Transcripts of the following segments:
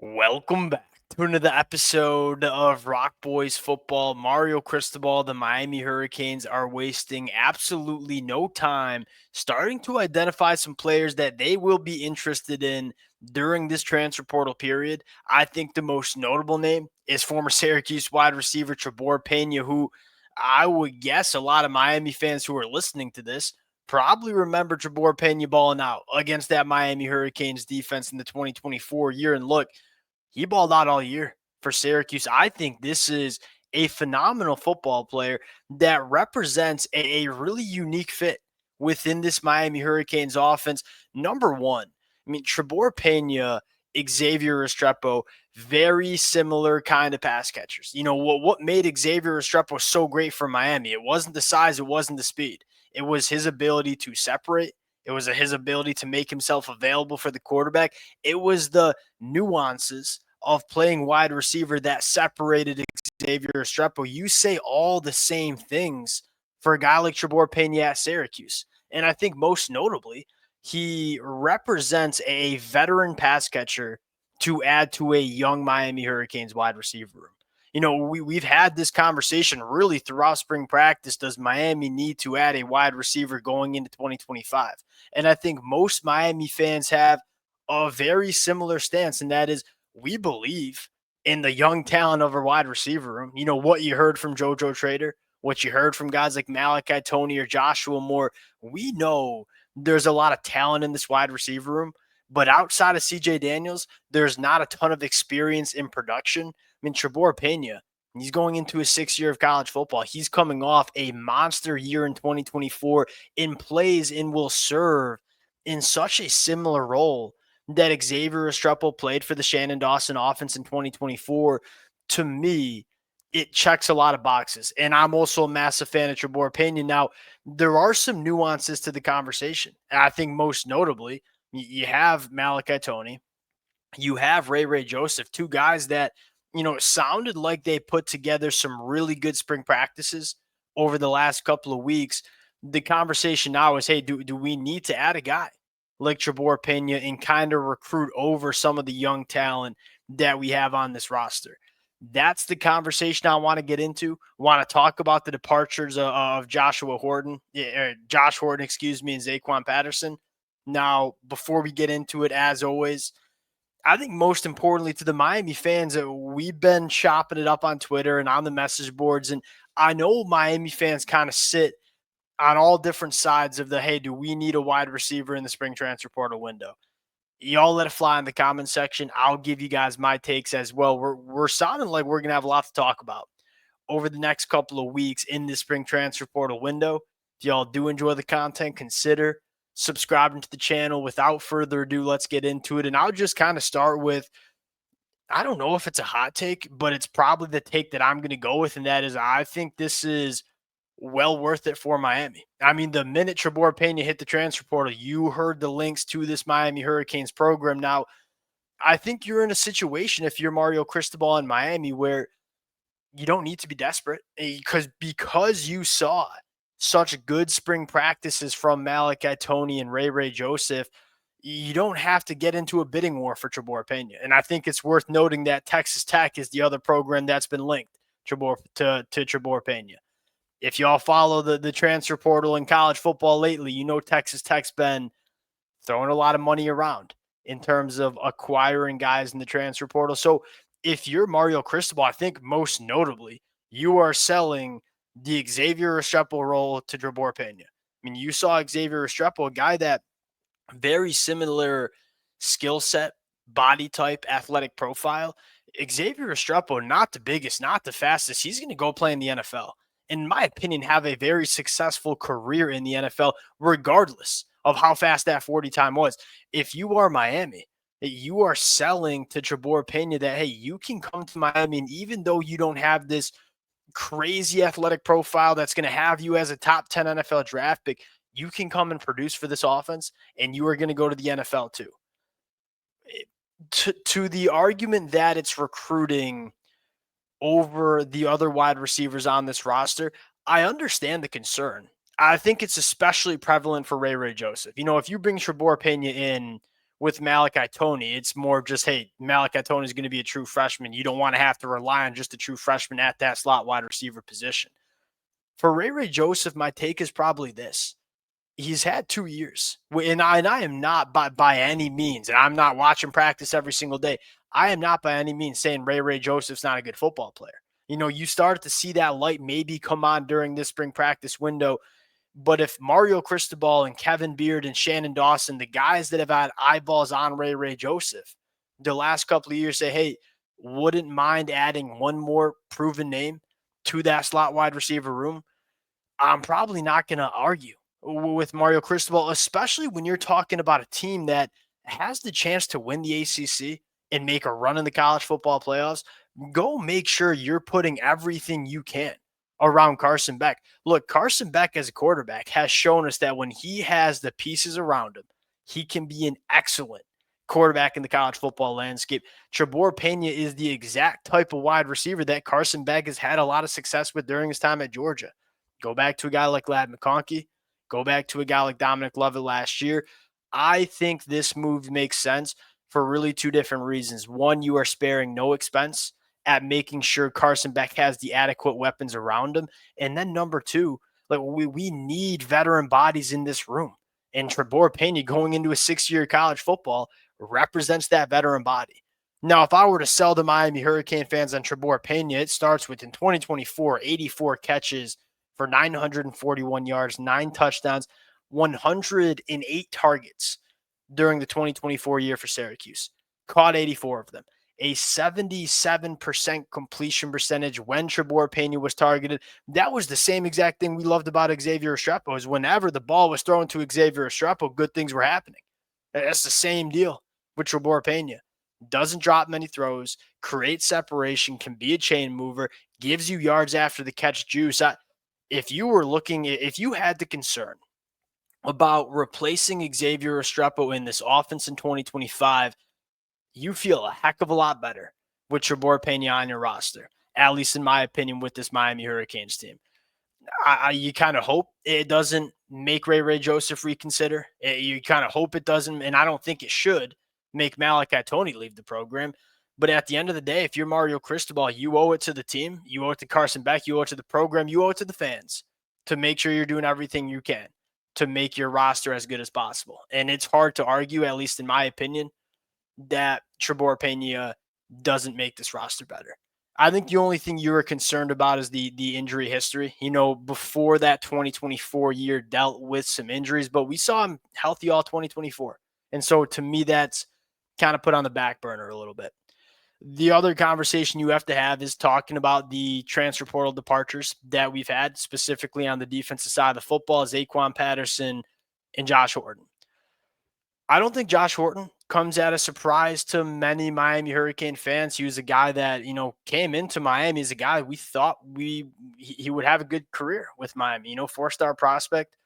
Welcome back to another episode of Rock Boys Football. Mario Cristobal, the Miami Hurricanes are wasting absolutely no time starting to identify some players that they will be interested in during this transfer portal period. I think the most notable name is former Syracuse wide receiver Trebor Pena, who I would guess a lot of Miami fans who are listening to this probably remember Trebor Pena balling out against that Miami Hurricanes defense in the 2024 year. And look, he balled out all year for Syracuse. I think this is a phenomenal football player that represents a really unique fit within this Miami Hurricanes offense. Number one, I mean, Trebor Pena, Xavier Restrepo, very similar kind of pass catchers. You know, what made Xavier Restrepo so great for Miami? It wasn't the size, it wasn't the speed. It was his ability to separate. It was his ability to make himself available for the quarterback. It was the nuances of playing wide receiver that separated Xavier Restrepo. You say all the same things for a guy like Trebor Pena at Syracuse. And I think most notably, he represents a veteran pass catcher to add to a young Miami Hurricanes wide receiver room. You know, we've had this conversation really throughout spring practice. Does Miami need to add a wide receiver going into 2025? And I think most Miami fans have a very similar stance, and that is we believe in the young talent of our wide receiver room. You know, what you heard from JoJo Trader, what you heard from guys like Malachi Tony or Joshua Moore, we know there's a lot of talent in this wide receiver room. But outside of CJ Daniels, there's not a ton of experience in production. I mean, Trebor Pena, he's going into his 6th year of college football. He's coming off a monster year in 2024 and plays and will serve in such a similar role that Xavier Restrepo played for the Shannon Dawson offense in 2024. To me, it checks a lot of boxes. And I'm also a massive fan of Trebor Pena. Now, there are some nuances to the conversation. And I think most notably, you have Malachi Tony, you have Ray Joseph, two guys that, you know, it sounded like they put together some really good spring practices over the last couple of weeks. The conversation now is, hey, do we need to add a guy like Trebor Pena and kind of recruit over some of the young talent that we have on this roster? That's the conversation I want to get into. Want to talk about the departures of Josh Horton, and Zaquan Patterson. Now, before we get into it, as always, I think most importantly to the Miami fans, we've been chopping it up on Twitter and on the message boards. And I know Miami fans kind of sit on all different sides of the, hey, do we need a wide receiver in the spring transfer portal window? Y'all let it fly in the comment section. I'll give you guys my takes as well. We're sounding like we're going to have a lot to talk about over the next couple of weeks in this spring transfer portal window. If y'all do enjoy the content, consider subscribing to the channel. Without further ado, let's get into it. And I'll just kind of start with, I don't know if it's a hot take, but it's probably the take that I'm going to go with. And that is, I think this is well worth it for Miami. I mean, the minute Trebor Pena hit the transfer portal, you heard the links to this Miami Hurricanes program. Now, I think you're in a situation, if you're Mario Cristobal in Miami, where you don't need to be desperate because you saw such good spring practices from Malachi Tony and Ray Joseph. You don't have to get into a bidding war for Trebor Pena. And I think it's worth noting that Texas Tech is the other program that's been linked to Trebor Pena. If y'all follow the transfer portal in college football lately, you know Texas Tech's been throwing a lot of money around in terms of acquiring guys in the transfer portal. So if you're Mario Cristobal, I think most notably, you are selling the Xavier Restrepo role to Trebor Pena. I mean, you saw Xavier Restrepo, a guy that very similar skill set, body type, athletic profile. Xavier Restrepo, not the biggest, not the fastest. He's going to go play in the NFL. In my opinion, have a very successful career in the NFL, regardless of how fast that 40 time was. If you are Miami, you are selling to Trebor Pena that, hey, you can come to Miami, and even though you don't have this crazy athletic profile that's going to have you as a top 10 NFL draft pick, you can come and produce for this offense, and you are going to go to the NFL too. To the argument that it's recruiting over the other wide receivers on this roster, I understand the concern. I think it's especially prevalent for Ray Joseph. You know, if you bring Trebor Pena in with Malachi Toney. It's more just, hey, Malachi Toney is going to be a true freshman. You don't want to have to rely on just a true freshman at that slot wide receiver position. For Ray Joseph, my take is probably this. He's had 2 years, and I am not by any means, and I'm not watching practice every single day. I am not by any means saying Ray Joseph's not a good football player. You started to see that light maybe come on during this spring practice window. But if Mario Cristobal and Kevin Beard and Shannon Dawson, the guys that have had eyeballs on Ray Joseph the last couple of years, say, hey, wouldn't mind adding one more proven name to that slot wide receiver room, I'm probably not going to argue with Mario Cristobal, especially when you're talking about a team that has the chance to win the ACC and make a run in the college football playoffs. Go make sure you're putting everything you can around Carson Beck. Look, Carson Beck as a quarterback has shown us that when he has the pieces around him, he can be an excellent quarterback in the college football landscape. Trebor Pena is the exact type of wide receiver that Carson Beck has had a lot of success with during his time at Georgia. Go back to a guy like Ladd McConkey. Go back to a guy like Dominic Lovett last year. I think this move makes sense for really two different reasons. One, you are sparing no expense at making sure Carson Beck has the adequate weapons around him. And then number two, like we need veteran bodies in this room. And Trebor Pena going into a 6-year college football represents that veteran body. Now, if I were to sell the Miami Hurricane fans on Trebor Pena, it starts with in 2024, 84 catches for 941 yards, 9 touchdowns, 108 targets during the 2024 year for Syracuse. Caught 84 of them. A 77% completion percentage when Trebor Pena was targeted. That was the same exact thing we loved about Xavier Estrepo, is whenever the ball was thrown to Xavier Estrepo, good things were happening. That's the same deal with Trebor Pena. Doesn't drop many throws, creates separation, can be a chain mover, gives you yards after the catch juice. If you had the concern about replacing Xavier Estrepo in this offense in 2025, you feel a heck of a lot better with Trebor Pena on your roster, at least in my opinion, with this Miami Hurricanes team. You kind of hope it doesn't make Ray Joseph reconsider. You kind of hope it doesn't, and I don't think it should make Malachi Toney leave the program. But at the end of the day, if you're Mario Cristobal, you owe it to the team, you owe it to Carson Beck, you owe it to the program, you owe it to the fans to make sure you're doing everything you can to make your roster as good as possible. And it's hard to argue, at least in my opinion, that Trebor Pena doesn't make this roster better. I think the only thing you were concerned about is the injury history. Before that 2024 year dealt with some injuries, but we saw him healthy all 2024. And so to me, that's kind of put on the back burner a little bit. The other conversation you have to have is talking about the transfer portal departures that we've had, specifically on the defensive side of the football, Zaquan Patterson and Josh Horton. I don't think Josh Horton comes at a surprise to many Miami Hurricane fans. He was a guy that, came into Miami as a guy we thought he would have a good career with Miami, 4-star prospect.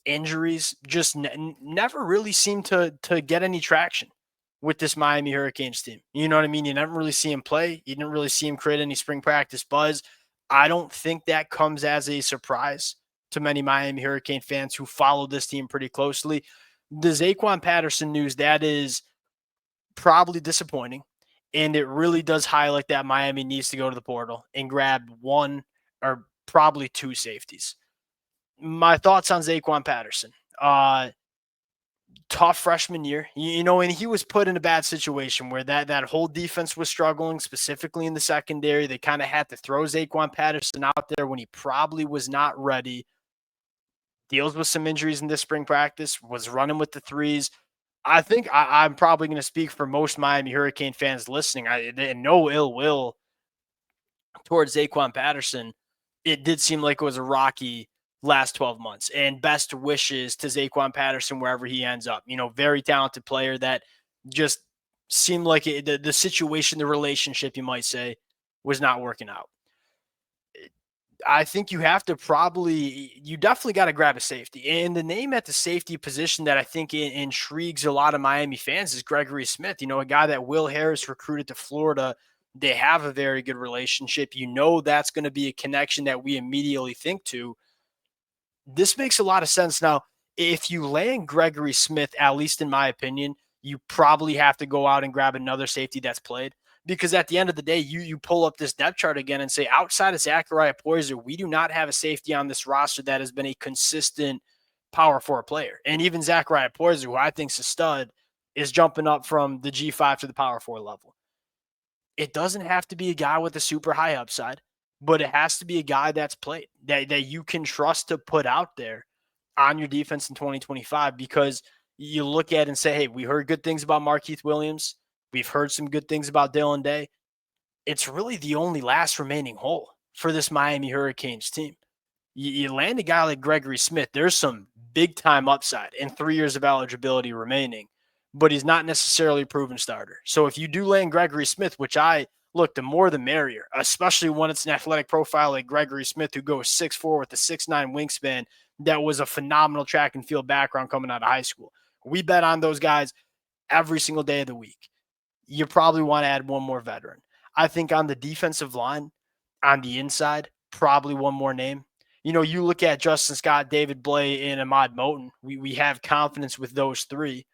Injuries just never really seemed to get any traction with this Miami Hurricanes team. You know what I mean? You never really see him play. You didn't really see him create any spring practice buzz. I don't think that comes as a surprise to many Miami Hurricane fans who follow this team pretty closely. The Zaquan Patterson news, that is probably disappointing. And it really does highlight that Miami needs to go to the portal and grab one or probably two safeties. My thoughts on Zaquan Patterson. Tough freshman year, and he was put in a bad situation where that whole defense was struggling, specifically in the secondary. They kind of had to throw Zaquan Patterson out there when he probably was not ready. Deals with some injuries in this spring practice, was running with the threes. I think I'm probably going to speak for most Miami Hurricane fans listening. No ill will towards Zaquan Patterson. It did seem like it was a rocky last 12 months, and best wishes to Zaquan Patterson wherever he ends up. Very talented player that just seemed like the situation, the relationship, you might say, was not working out. I think you definitely got to grab a safety. And the name at the safety position that I think intrigues a lot of Miami fans is Gregory Smith, a guy that Will Harris recruited to Florida. They have a very good relationship. That's going to be a connection that we immediately think to. This makes a lot of sense. Now, If you land Gregory Smith, at least in my opinion, you probably have to go out and grab another safety that's played. Because at the end of the day, you pull up this depth chart again and say, outside of Zachariah Poyser, we do not have a safety on this roster that has been a consistent power four player. And even Zachariah Poyser, who I think is a stud, is jumping up from the G5 to the power four level. It doesn't have to be a guy with a super high upside, but it has to be a guy that's played, that you can trust to put out there on your defense in 2025, because you look at it and say, hey, we heard good things about Markeith Williams. We've heard some good things about Dylan Day. It's really the only last remaining hole for this Miami Hurricanes team. You land a guy like Gregory Smith, there's some big time upside and 3 years of eligibility remaining, but he's not necessarily a proven starter. So if you do land Gregory Smith, which the more the merrier, especially when it's an athletic profile like Gregory Smith, who goes 6'4" with a 6'9" wingspan, that was a phenomenal track and field background coming out of high school. We bet on those guys every single day of the week. You probably want to add one more veteran. I think on the defensive line, on the inside, probably one more name. You look at Justin Scott, David Blay, and Ahmad Moten. We have confidence with those three.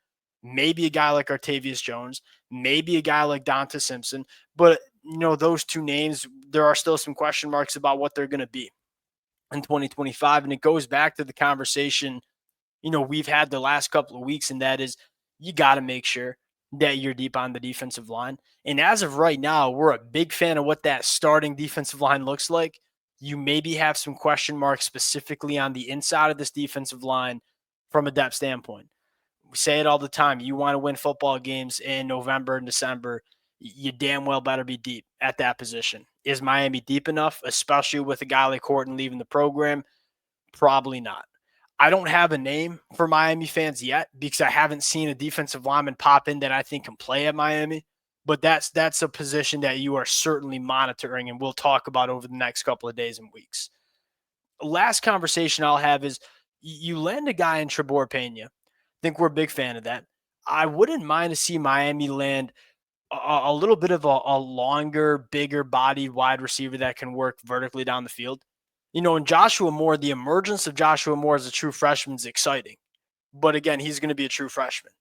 Maybe a guy like Artavius Jones, maybe a guy like Donta Simpson. But, those two names, there are still some question marks about what they're going to be in 2025. And it goes back to the conversation, we've had the last couple of weeks, and that is you got to make sure that you're deep on the defensive line. And as of right now, we're a big fan of what that starting defensive line looks like. You maybe have some question marks specifically on the inside of this defensive line from a depth standpoint. We say it all the time. You want to win football games in November and December, you damn well better be deep at that position. Is Miami deep enough, especially with a guy like Horton leaving the program? Probably not. I don't have a name for Miami fans yet because I haven't seen a defensive lineman pop in that I think can play at Miami. But that's a position that you are certainly monitoring, and we'll talk about over the next couple of days and weeks. Last conversation I'll have is you land a guy in Trebor Pena. I think we're a big fan of that. I wouldn't mind to see Miami land a little bit of a longer, bigger bodied wide receiver that can work vertically down the field. And Joshua Moore, the emergence of Joshua Moore as a true freshman is exciting. But again, he's going to be a true freshman.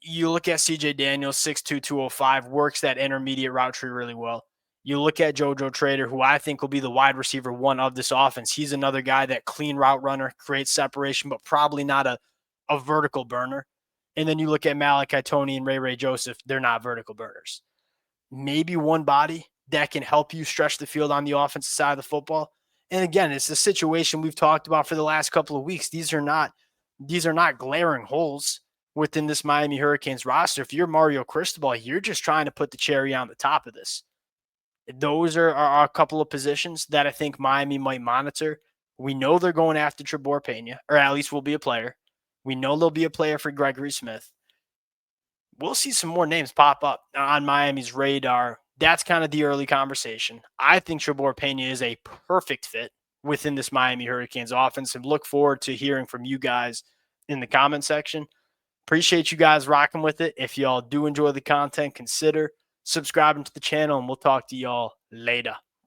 You look at CJ Daniels, 6'2", 205, works that intermediate route tree really well. You look at JoJo Trader, who I think will be the wide receiver one of this offense. He's another guy that clean route runner, creates separation, but probably not a vertical burner. And then you look at Malachi Tony and Ray Joseph. They're not vertical burners. Maybe one body that can help you stretch the field on the offensive side of the football. And again, it's a situation we've talked about for the last couple of weeks. These are not glaring holes within this Miami Hurricanes roster. If you're Mario Cristobal, you're just trying to put the cherry on the top of this. Those are a couple of positions that I think Miami might monitor. We know they're going after Trebor Pena, or at least will be a player. We know there'll be a player for Gregory Smith. We'll see some more names pop up on Miami's radar. That's kind of the early conversation. I think Trebor Pena is a perfect fit within this Miami Hurricanes offense, and look forward to hearing from you guys in the comment section. Appreciate you guys rocking with it. If y'all do enjoy the content, consider subscribing to the channel, and we'll talk to y'all later.